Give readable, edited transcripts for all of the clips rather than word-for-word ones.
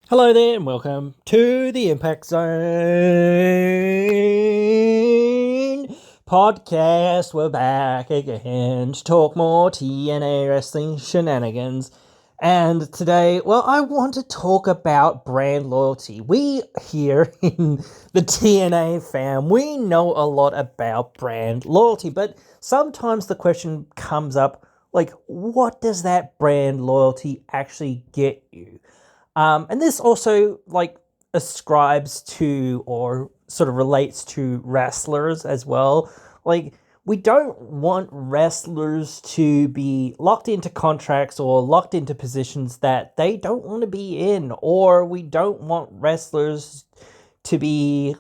Hello there, and welcome to the Impact Zone podcast. We're back again to talk more TNA wrestling shenanigans. And today, well, I want to talk about brand loyalty. We here in the TNA fam, we know a lot about brand loyalty, but sometimes the question comes up, like, what does that brand loyalty actually get you? And this also ascribes to or sort of relates to wrestlers as well. Like, we don't want wrestlers to be locked into contracts or locked into positions that they don't want to be in, or we don't want wrestlers to be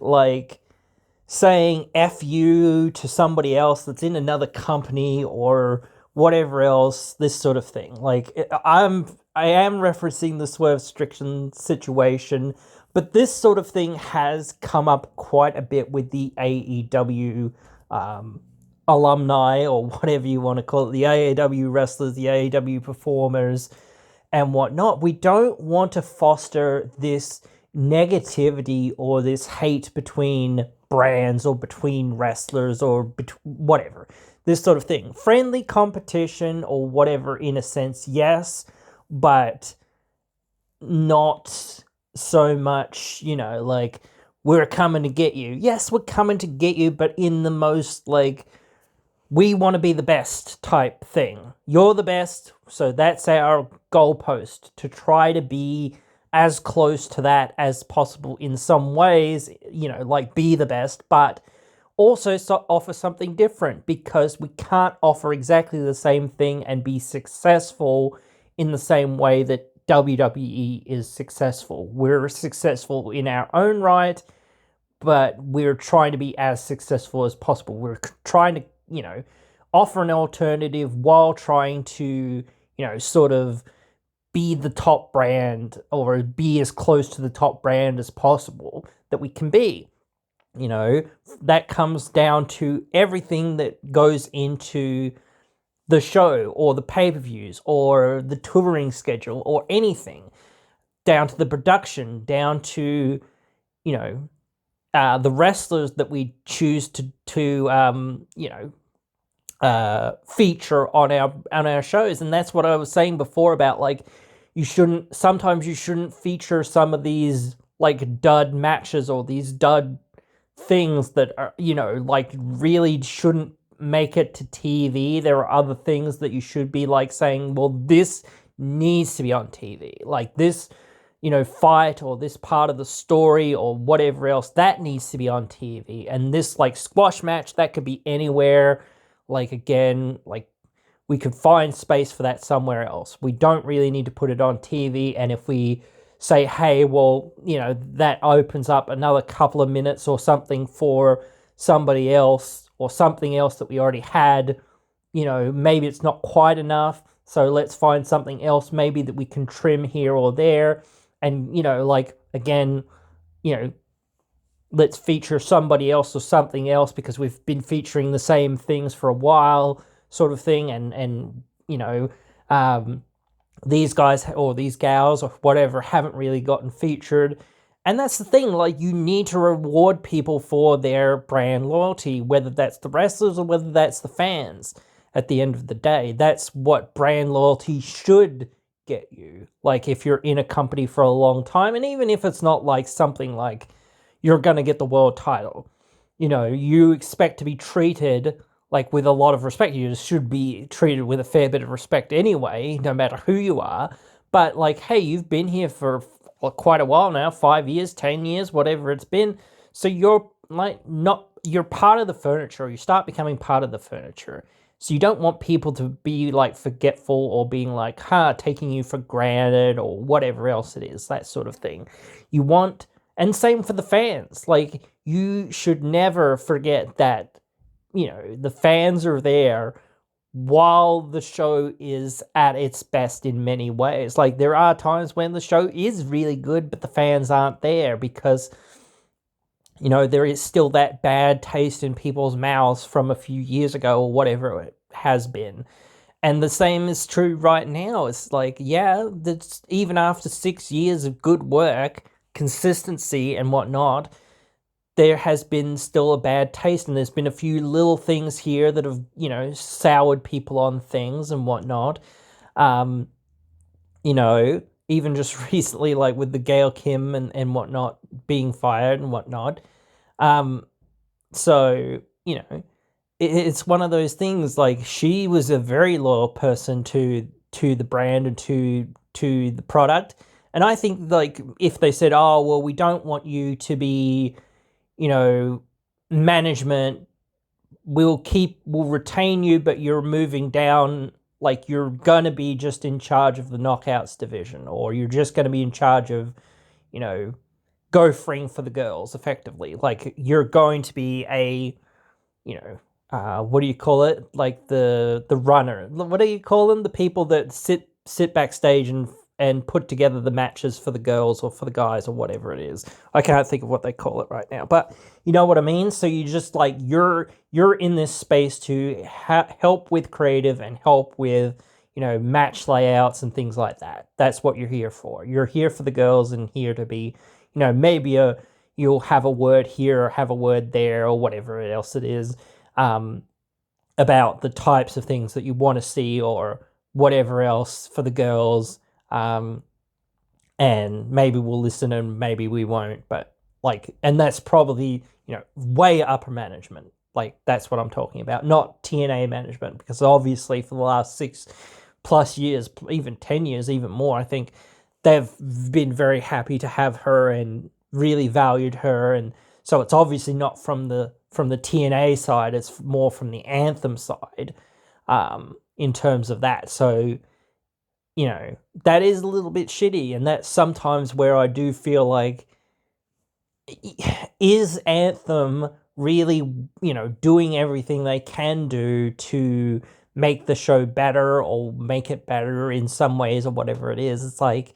saying F you to somebody else that's in another company or whatever else, this sort of thing. I am referencing the Swerve Strickland situation, but this sort of thing has come up quite a bit with the AEW alumni, or whatever you want to call it, the AEW wrestlers, the AEW performers, and whatnot. We don't want to foster this negativity or this hate between brands or between wrestlers or whatever. This sort of thing. Friendly competition or whatever, in a sense, yes, but not so much, we're coming to get you. Yes, we're coming to get you, but in the most, we want to be the best type thing. You're the best, so that's our goalpost, to try to be as close to that as possible in some ways, be the best, but also offer something different, because we can't offer exactly the same thing and be successful in the same way that WWE is successful. We're successful in our own right, but we're trying to be as successful as possible. We're trying to, offer an alternative while trying to, sort of be the top brand or be as close to the top brand as possible that we can be. That comes down to everything that goes into the show or the pay-per-views or the touring schedule or anything, down to the production, down to, the wrestlers that we choose to feature on our shows. And that's what I was saying before about sometimes you shouldn't feature some of these dud matches or these dud things that are, really shouldn't make it to TV. There are other things that you should be saying, well, this needs to be on TV. Like this, fight or this part of the story or whatever else, that needs to be on TV. And this squash match, that could be anywhere. Again, we could find space for that somewhere else. We don't really need to put it on TV. And if we say, hey, well, that opens up another couple of minutes or something for somebody else or something else that we already had, maybe it's not quite enough. So let's find something else maybe that we can trim here or there. And, again, let's feature somebody else or something else because we've been featuring the same things for a while, sort of thing. And these guys or these gals or whatever haven't really gotten featured. And that's the thing, you need to reward people for their brand loyalty, whether that's the wrestlers or whether that's the fans. At the end of the day, that's what brand loyalty should get you. If you're in a company for a long time, and even if it's not something you're going to get the world title, you expect to be treated with a lot of respect. You should be treated with a fair bit of respect anyway, no matter who you are. But hey, you've been here for quite a while now, 5 years, 10 years, whatever it's been. So you're you're part of the furniture. You start becoming part of the furniture. So you don't want people to be forgetful or being taking you for granted or whatever else it is, that sort of thing. You want, and same for the fans. You should never forget that, the fans are there while the show is at its best in many ways. There are times when the show is really good, but the fans aren't there because, there is still that bad taste in people's mouths from a few years ago or whatever it has been. And the same is true right now. It's like, yeah, that's even after 6 years of good work, consistency and whatnot, there has been still a bad taste, and there's been a few little things here that have, soured people on things and whatnot. Um, Even just recently, like with the Gail Kim and whatnot being fired and whatnot. Um, so, it's one of those things, like she was a very loyal person to the brand and to the product. And I think, like, if they said, oh well, we don't want you to be, you know management, we'll retain you, but you're moving down, like you're gonna be just in charge of the knockouts division, or you're just gonna be in charge of, you know gophering for the girls, effectively. Like you're going to be a, what do you call it? Like the runner. What do you call them? The people that sit backstage and put together the matches for the girls or for the guys or whatever it is. I can't think of what they call it right now, but you know what I mean. So you just, like, you're in this space to help with creative and help with, match layouts and things like that. That's what you're here for. You're here for the girls and here to be, maybe you'll have a word here or have a word there or whatever else it is, about the types of things that you want to see or whatever else for the girls. Um, and maybe we'll listen and maybe we won't, but, like, and that's probably, way upper management. Like, that's what I'm talking about, not TNA management, because obviously for the last 6+ years, even 10 years, even more, I think they've been very happy to have her and really valued her. And so it's obviously not from the TNA side, it's more from the Anthem side, in terms of that. So, that is a little bit shitty, and that's sometimes where I do feel like, is Anthem really, doing everything they can do to make the show better or make it better in some ways or whatever it is? It's like,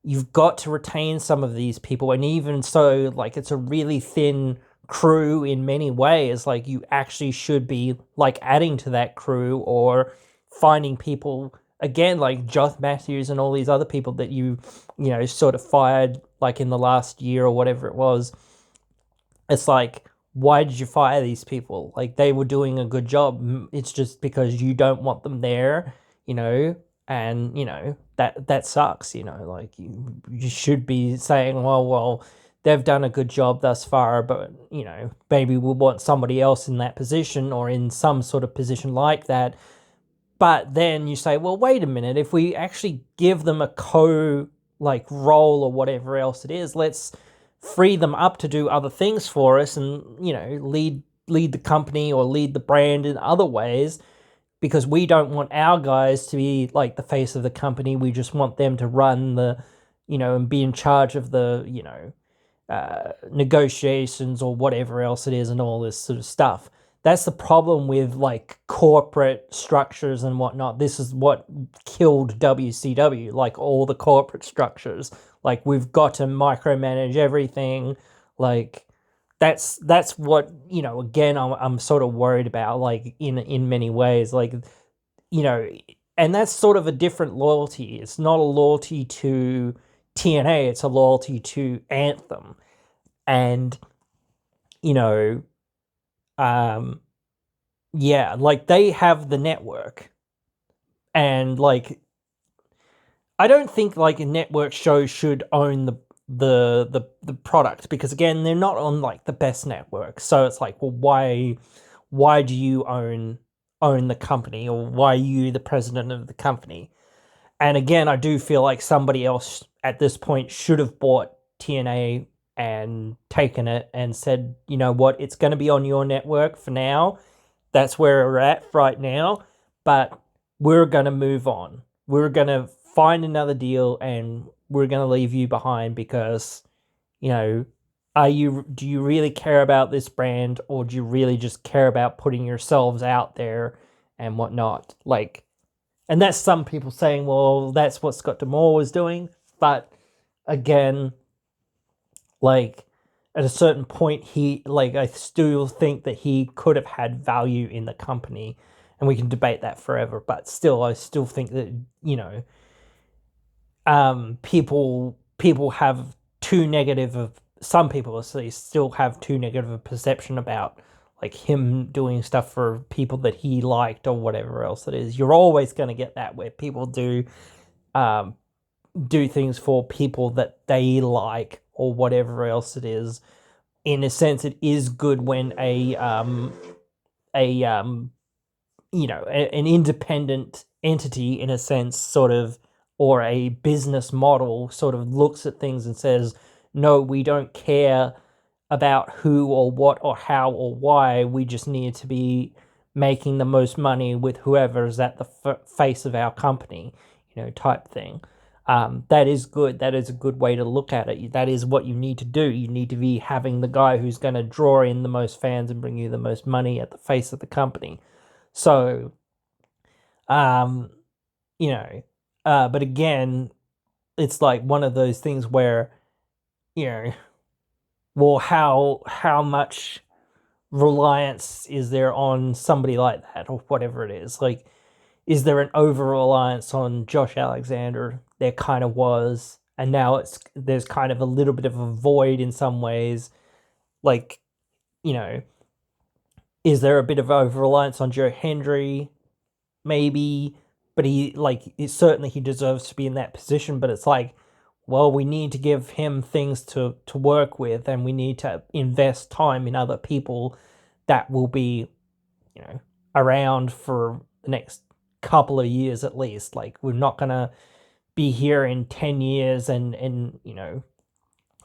you've got to retain some of these people, and even so, like, it's a really thin crew in many ways. Like, you actually should be, like, adding to that crew or finding people again, like Josh Matthews and all these other people that sort of fired, like, in the last year or whatever it was. It's like, why did you fire these people? Like, they were doing a good job. It's just because you don't want them there, and that sucks. Like, you should be saying, well, they've done a good job thus far, but maybe we'll want somebody else in that position or in some sort of position like that. But then you say, well, wait a minute, if we actually give them a like role or whatever else it is, let's free them up to do other things for us and, lead the company or lead the brand in other ways, because we don't want our guys to be like the face of the company. We just want them to run and be in charge of the, negotiations or whatever else it is and all this sort of stuff. That's the problem with, like, corporate structures and whatnot. This is what killed WCW, like, all the corporate structures. Like, we've got to micromanage everything. Like, that's what, again, I'm sort of worried about, like, in many ways. Like, you know, and that's sort of a different loyalty. It's not a loyalty to TNA, it's a loyalty to Anthem. And, you know, um, yeah, like, they have the network. And, like, I don't think, like, a network show should own the product, because, again, they're not on, like, the best network. So it's like, well, why do you own the company, or why are you the president of the company? And again, I do feel like somebody else at this point should have bought TNA and taken it and said, you know what, it's going to be on your network for now. That's where we're at right now, but we're going to move on. We're going to find another deal and we're going to leave you behind, because, do you really care about this brand, or do you really just care about putting yourselves out there and whatnot? Like, and that's some people saying, well, that's what Scott D'Amore was doing. But again, like, at a certain point, I still think that he could have had value in the company. and we can debate that forever. But still, I still think that, people have too negative of some people at least still have too negative a perception about like him doing stuff for people that he liked or whatever else it is. You're always going to get that where people um, do things for people that they like or whatever else it is. In a sense, it is good when a an independent entity, in a sense, sort of, or a business model sort of looks at things and says, no, we don't care about who or what or how or why. We just need to be making the most money with whoever is at the face of our company, type thing. That is good. That is a good way to look at it. That is what you need to do. You need to be having the guy who's going to draw in the most fans and bring you the most money at the face of the company. So, um, but again, it's like one of those things where, well, how much reliance is there on somebody like that or whatever it is? Like, is there an over reliance on Josh Alexander? There kind of was, and now there's kind of a little bit of a void in some ways. Like, you know, is there a bit of over reliance on Joe Hendry? Maybe, but certainly he deserves to be in that position. But it's like, well, we need to give him things to work with, and we need to invest time in other people that will be, around for the next couple of years at least. Like, we're not gonna be here in 10 years and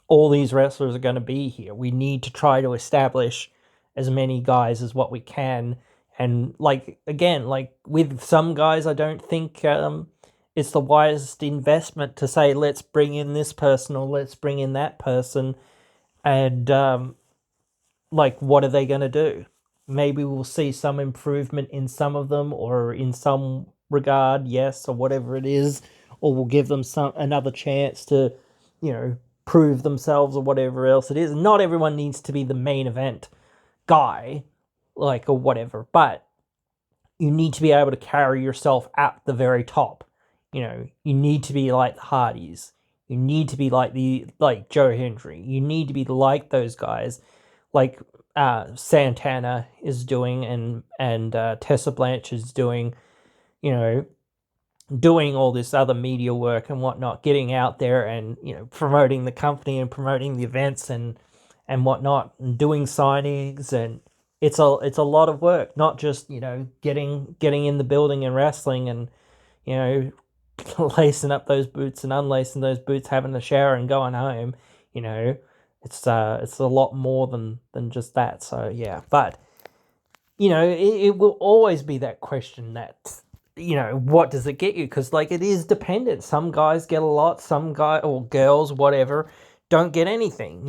all these wrestlers are going to be here. We need to try to establish as many guys as what we can. And again, with some guys, I don't think it's the wisest investment to say, let's bring in this person or let's bring in that person. And what are they going to do? Maybe we'll see some improvement in some of them, or in some regard, yes, or whatever it is, or we'll give them another chance to, prove themselves or whatever else it is. Not everyone needs to be the main event guy, or whatever, but you need to be able to carry yourself at the very top. You need to be like the Hardys. You need to be like Joe Hendry. You need to be like those guys, like Santana is doing, and Tessa Blanchard is doing, doing all this other media work and whatnot, getting out there and promoting the company and promoting the events and whatnot, and doing signings. And it's a lot of work, not just getting in the building and wrestling and lacing up those boots and unlacing those boots, having a shower and going home. It's a lot more than just that. So yeah, but it will always be that question that what does it get you? Because it is dependent. Some guys get a lot, some guy or girls, whatever, don't get anything.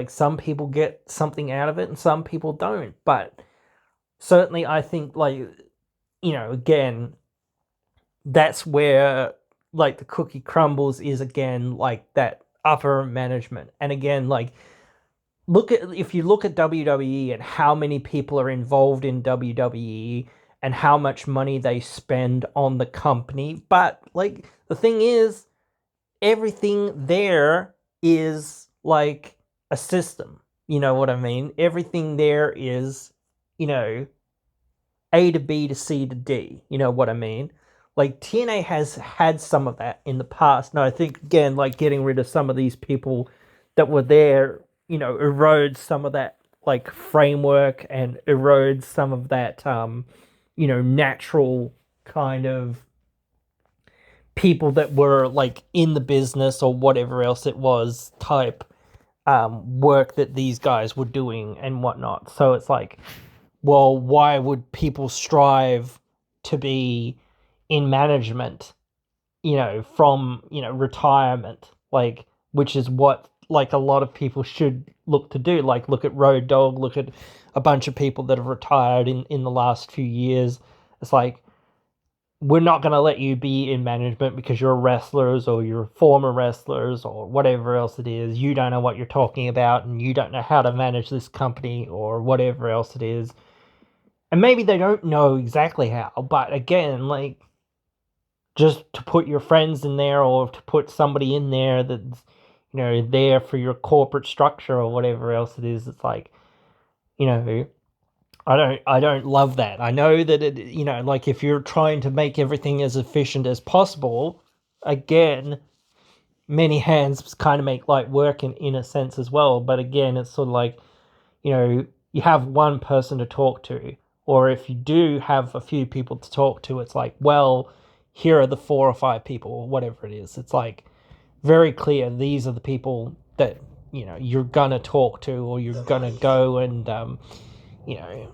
Some people get something out of it and some people don't. But certainly, I think again, that's where the cookie crumbles, is again that upper management. And again, if you look at WWE and how many people are involved in WWE and how much money they spend on the company, but the thing is, everything there is a system. You know what I mean? Everything there is, A to B to C to D. You know what I mean? TNA has had some of that in the past. And I think, again, getting rid of some of these people that were there, erodes some of that, framework, and erodes some of that, natural kind of people that were, in the business or whatever else it was type work that these guys were doing and whatnot. So it's well, why would people strive to be in management, from, retirement, which is what, a lot of people should look to do. Look at Road Dogg, look at a bunch of people that have retired in the last few years. It's we're not going to let you be in management because you're wrestlers or you're former wrestlers or whatever else it is. You don't know what you're talking about and you don't know how to manage this company or whatever else it is. And maybe they don't know exactly how, but again, like, just to put your friends in there or to put somebody in there that's, there for your corporate structure or whatever else it is, it's like, you know, I don't love that. I know that like if you're trying to make everything as efficient as possible, again, many hands kind of make light work in a sense as well. But again, it's sort of like, you have one person to talk to, or if you do have a few people to talk to, it's like, well, here are the 4 or 5 people, or whatever it is. It's like very clear these are the people that you're gonna talk to, or you're gonna go and you know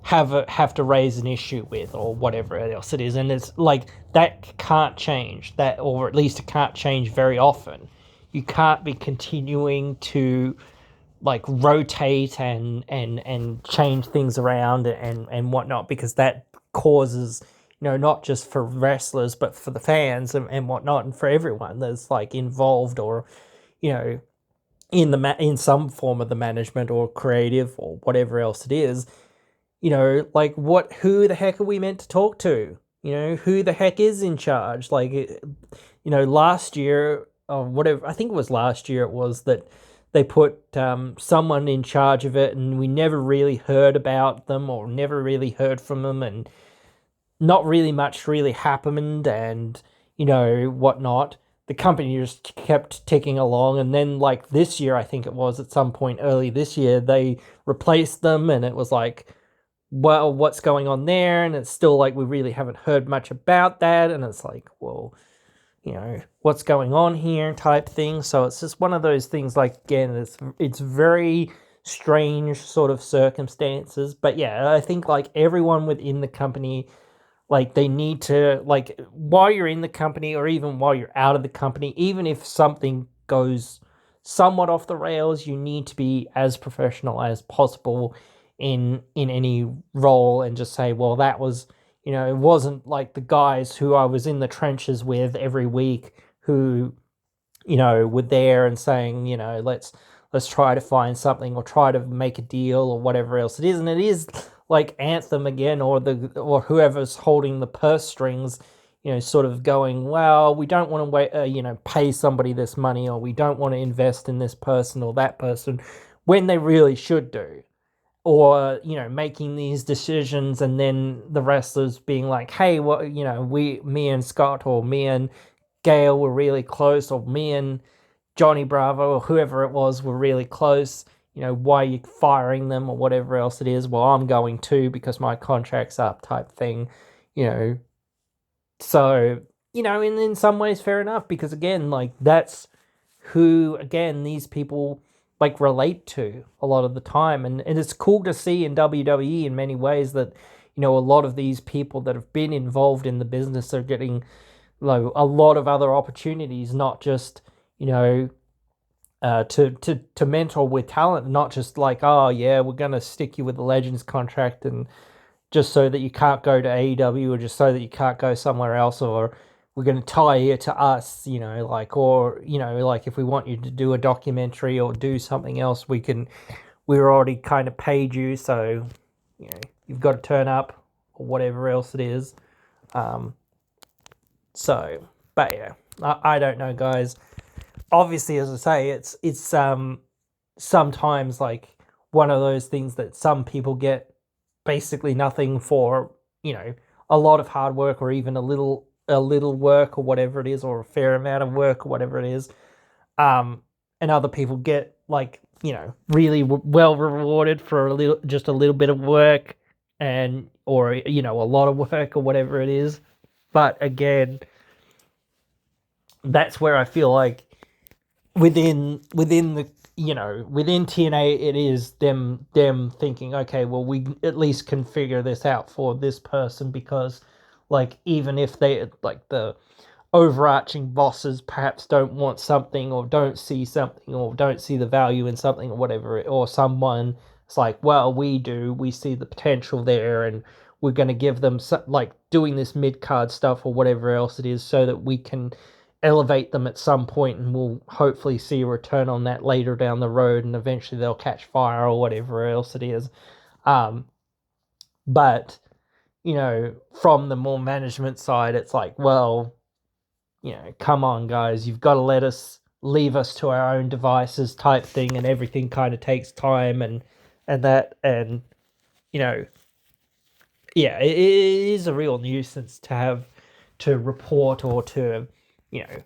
have to raise an issue with, or whatever else it is. And it's like that can't change, that, or at least it can't change very often. You can't be continuing to like rotate and change things around and whatnot, because that causes, not just for wrestlers but for the fans and whatnot, and for everyone that's like involved, or you know in some form of the management or creative or whatever else it is. Like, who the heck are we meant to talk to? Who the heck is in charge? Like, last year, or whatever, I think it was last year, it was that they put someone in charge of it, and we never really heard about them or never really heard from them, and not really much really happened, and whatnot. The company just kept ticking along, and then like this year, I think it was at some point early this year, they replaced them, and it was like, well, what's going on there? And it's still like we really haven't heard much about that, and it's like, well, what's going on here type thing. So it's just one of those things, like, again, it's very strange sort of circumstances. But yeah, I think like everyone within the company, like, they need to, like, while you're in the company or even while you're out of the company, even if something goes somewhat off the rails, you need to be as professional as possible in any role, and just say, well, that was, it wasn't like the guys who I was in the trenches with every week who, were there and saying, let's try to find something or try to make a deal or whatever else it is. And it is like Anthem again, or whoever's holding the purse strings, sort of going, well, we don't want to pay somebody this money, or we don't want to invest in this person or that person, when they really should do. Or making these decisions, and then the wrestlers being like, hey, well, me and Scott, or me and Gail were really close, or me and Johnny Bravo, or whoever it was, were really close. Why are you firing them, or whatever else it is? Well, I'm going too because my contract's up, type thing. you know so in some ways, fair enough, because again, like, that's who, again, these people like relate to a lot of the time. And it's cool to see in WWE in many ways that a lot of these people that have been involved in the business are getting, a lot of other opportunities, not just to mentor with talent, not just like, oh yeah, we're gonna stick you with the Legends contract, and just so that you can't go to AEW, or just so that you can't go somewhere else, or we're going to tie you to us, like, or, like, if we want you to do a documentary or do something else, we're already kind of paid you, so, you've got to turn up, or whatever else it is. So, but yeah, I don't know, guys. Obviously, as I say, it's sometimes like one of those things that some people get basically nothing for, a lot of hard work, or even a little work, or whatever it is, or a fair amount of work, or whatever it is. And other people get, like, really well rewarded for just a little bit of work, and or a lot of work, or whatever it is. But again, that's where I feel like within the within TNA, it is them thinking, okay, well, we at least can figure this out for this person, because, like, even if they, like, the overarching bosses perhaps don't want something, or don't see something, or don't see the value in something, or whatever, or someone, it's like, well, we see the potential there, and we're going to give them like doing this mid-card stuff or whatever else it is, so that we can elevate them at some point, and we'll hopefully see a return on that later down the road, and eventually they'll catch fire, or whatever else it is. But, from the more management side, it's like, well, come on, guys, you've got to leave us to our own devices type thing, and everything kind of takes time and that, and, you know, yeah, it is a real nuisance to have to report or to, you know,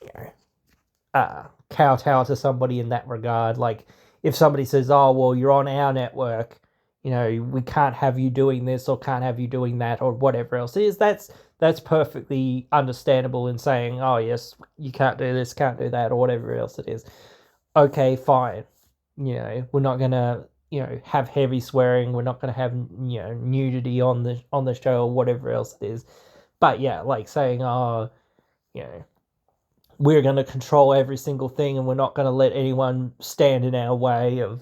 you know, kowtow to somebody in that regard. Like, if somebody says, "Oh, well, you're on our network, we can't have you doing this or can't have you doing that or whatever else it is," that's perfectly understandable in saying, "Oh, yes, you can't do this, can't do that," or whatever else it is. Okay, fine. We're not gonna, have heavy swearing. We're not gonna have, nudity on the show or whatever else it is. But yeah, like saying, "Oh, you know, we're going to control every single thing, and we're not going to let anyone stand in our way of,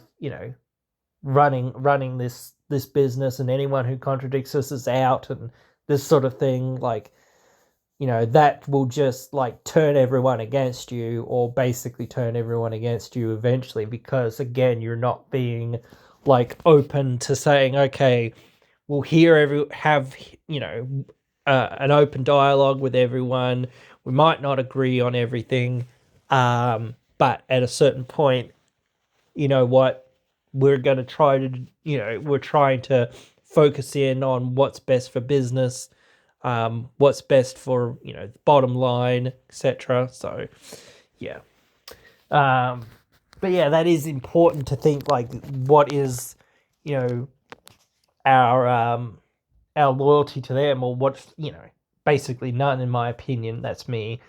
running this business, and anyone who contradicts us is out," and this sort of thing. Like, that will just like turn everyone against you, or basically turn everyone against you eventually, because again, you're not being like open to saying, okay, we'll have, an open dialogue with everyone. We might not agree on everything, but at a certain point, you know what? We're going to try to, we're trying to focus in on what's best for business, what's best for, the bottom line, etc. So, yeah. Um, but yeah, that is important to think, like, what is, you know, our our loyalty to them, or what's, basically none, in my opinion. That's me.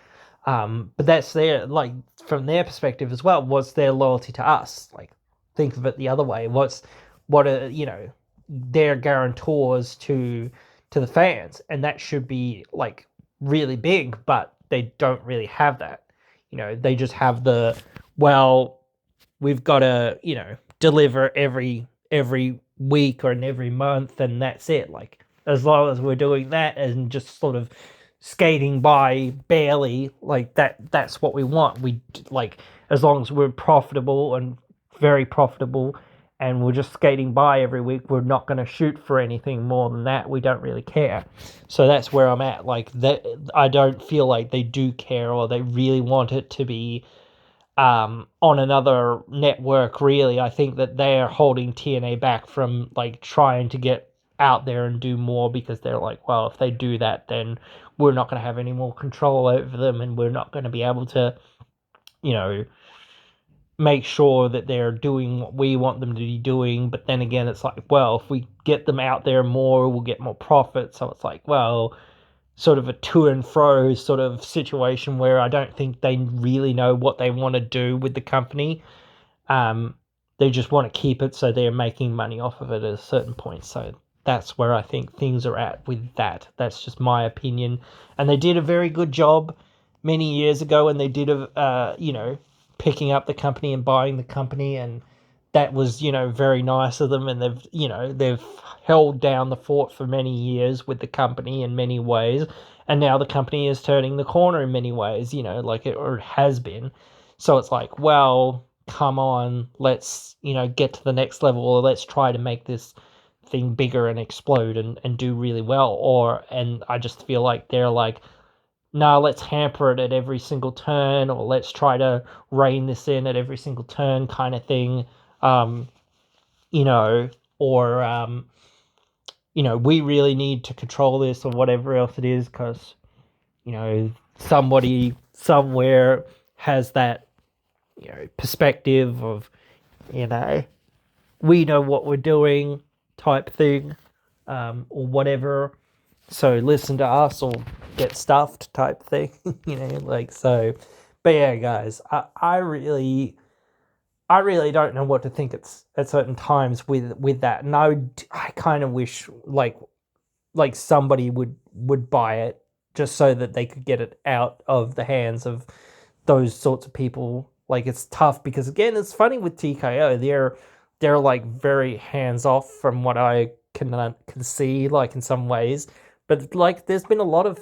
But that's their, like, from their perspective as well, what's their loyalty to us? Like, think of it the other way. What are, their guarantors to the fans? And that should be like really big, but they don't really have that. They just have the, well, we've got to, deliver every week or in every month, and that's it. Like, as long as we're doing that and just sort of skating by barely, like, that's what we want. We, like, as long as we're profitable and very profitable, and we're just skating by every week, we're not going to shoot for anything more than that. We don't really care. So that's where I'm at. Like, that, I don't feel like they do care, or they really want it to be on another network. Really, I think that they're holding TNA back from like trying to get out there and do more, because they're like, well, if they do that, then we're not going to have any more control over them, and we're not going to be able to, you know, make sure that they're doing what we want them to be doing. But then again, it's like, well, if we get them out there more, we'll get more profit. So it's like, well, sort of a to and fro sort of situation, where I don't think they really know what they want to do with the company. They just want to keep it, so they're making money off of it at a certain point. So that's where I think things are at with that. That's just my opinion. And they did a very good job many years ago, and they did picking up the company and buying the company, and that was, very nice of them. And they've held down the fort for many years with the company in many ways, and now the company is turning the corner in many ways, like or it has been. So it's like, well, come on, let's, get to the next level, or let's try to make this thing bigger and explode and do really well. And I just feel like they're like, no, let's hamper it at every single turn, or let's try to rein this in at every single turn, kind of thing. Um, you know, or we really need to control this, or whatever else it is, because, somebody somewhere has that, perspective of, we know what we're doing type thing, or whatever. So listen to us or get stuffed type thing, like, so. But yeah, guys, I really don't know what to think at certain times with that. And I kind of wish like somebody would buy it, just so that they could get it out of the hands of those sorts of people. Like, it's tough, because again, it's funny with TKO. They're like very hands off from what I can see, like, in some ways. But like, there's been a lot of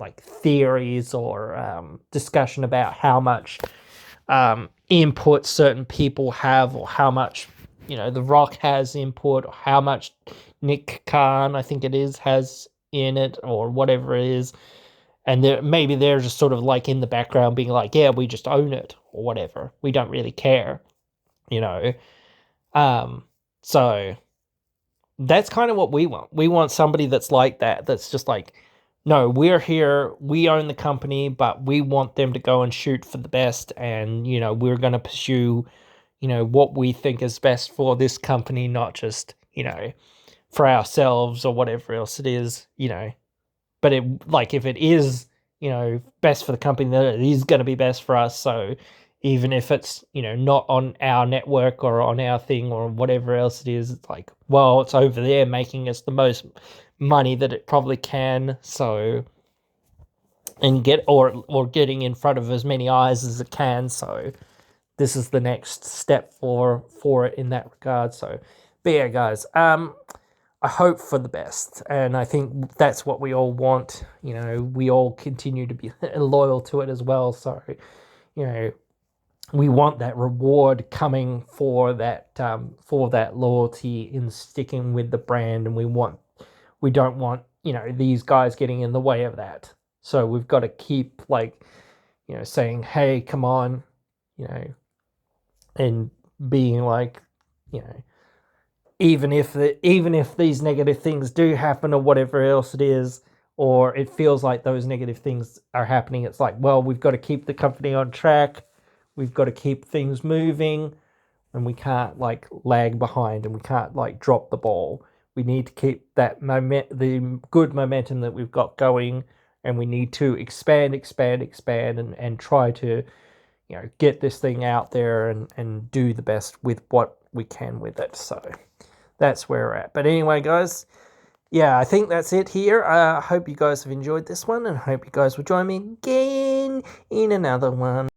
like theories or discussion about how much input certain people have, or how much The Rock has input, how much Nick Khan, I think it is, has in it, or whatever it is. And maybe they're just sort of like in the background being like, yeah, we just own it, or whatever. We don't really care, you know. So that's kind of what we want. We want somebody that's like that, that's just like, no, we're here, we own the company, but we want them to go and shoot for the best, and, we're going to pursue, what we think is best for this company, not just, for ourselves or whatever else it is, But if it is, best for the company, then it is going to be best for us. So even if it's, not on our network or on our thing or whatever else it is, it's like, well, it's over there making us the most money that it probably can. So, and getting in front of as many eyes as it can. So this is the next step for it in that regard. So, but yeah, guys, I hope for the best, and I think that's what we all want. We all continue to be loyal to it as well. So, we want that reward coming for that loyalty in sticking with the brand, and we don't want these guys getting in the way of that. So we've got to keep saying, hey, come on, and being like, even if these negative things do happen or whatever else it is, or it feels like those negative things are happening, it's like, well, we've got to keep the company on track. We've got to keep things moving, and we can't lag behind, and we can't drop the ball. We need to keep the good momentum that we've got going, and we need to expand, and try to get this thing out there and do the best with what we can with it. So that's where we're at. But anyway, guys, yeah, I think that's it here. I hope you guys have enjoyed this one, and I hope you guys will join me again in another one.